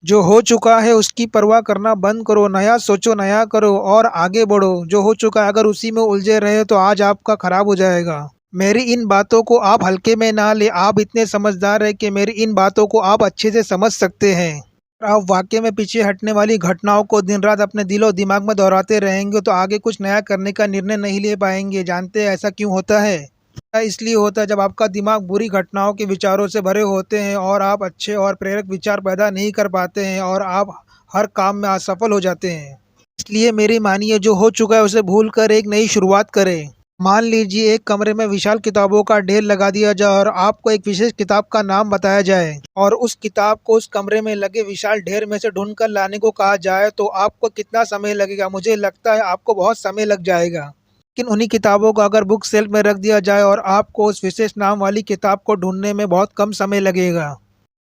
जो हो चुका है उसकी परवाह करना बंद करो, नया सोचो, नया करो और आगे बढ़ो। जो हो चुका है अगर उसी में उलझे रहे तो आज आपका खराब हो जाएगा। मेरी इन बातों को आप हल्के में ना ले, आप इतने समझदार हैं कि मेरी इन बातों को आप अच्छे से समझ सकते हैं। अगर आप वाकई में पीछे हटने वाली घटनाओं को दिन रात अपने दिलो दिमाग में दोहराते रहेंगे तो आगे कुछ नया करने का निर्णय नहीं ले पाएंगे। जानते हैं ऐसा क्यों होता है? ऐसा इसलिए होता है जब आपका दिमाग बुरी घटनाओं के विचारों से भरे होते हैं और आप अच्छे और प्रेरक विचार पैदा नहीं कर पाते हैं और आप हर काम में असफल हो जाते हैं। इसलिए मेरी मानिए, जो हो चुका है उसे भूल कर एक नई शुरुआत करें। मान लीजिए एक कमरे में विशाल किताबों का ढेर लगा दिया जाए और आपको एक विशेष किताब का नाम बताया जाए और उस किताब को उस कमरे में लगे विशाल ढेर में से ढूंढ कर लाने को कहा जाए तो आपको कितना समय लगेगा? मुझे लगता है आपको बहुत समय लग जाएगा। लेकिन उन्हीं किताबों को अगर बुक सेल्फ में रख दिया जाए और आपको उस विशेष नाम वाली किताब को ढूंढने में बहुत कम समय लगेगा।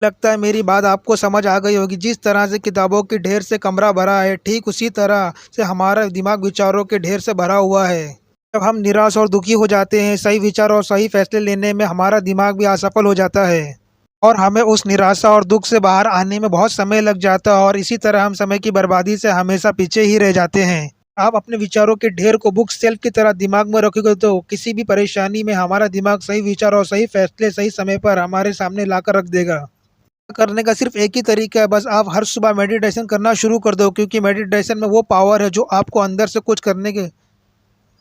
लगता है मेरी बात आपको समझ आ गई होगी। जिस तरह से किताबों के ढेर से कमरा भरा है, ठीक उसी तरह से हमारा दिमाग विचारों के ढेर से भरा हुआ है। जब हम निराश और दुखी हो जाते हैं, सही विचार और सही फैसले लेने में हमारा दिमाग भी असफल हो जाता है और हमें उस निराशा और दुख से बाहर आने में बहुत समय लग जाता है और इसी तरह हम समय की बर्बादी से हमेशा पीछे ही रह जाते हैं। आप अपने विचारों के ढेर को बुक शेल्फ की तरह दिमाग में रखोगे तो किसी भी परेशानी में हमारा दिमाग सही विचार और सही फैसले सही समय पर हमारे सामने लाकर रख देगा। करने का सिर्फ एक ही तरीका है, बस आप हर सुबह मेडिटेशन करना शुरू कर दो, क्योंकि मेडिटेशन में वो पावर है जो आपको अंदर से कुछ करने के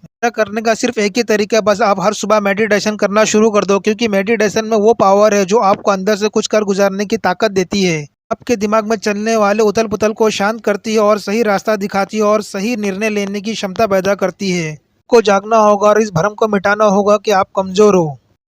ऐसा करने का सिर्फ एक ही तरीका है, बस आप हर सुबह मेडिटेशन करना शुरू कर दो, क्योंकि मेडिटेशन में वो पावर है जो आपको अंदर से कुछ कर गुजारने की ताकत देती है। आपके दिमाग में चलने वाले उथल पुथल को शांत करती है और सही रास्ता दिखाती है और सही निर्णय लेने की क्षमता पैदा करती है। को जागना होगा और इस भ्रम को मिटाना होगा कि आप कमजोर हो।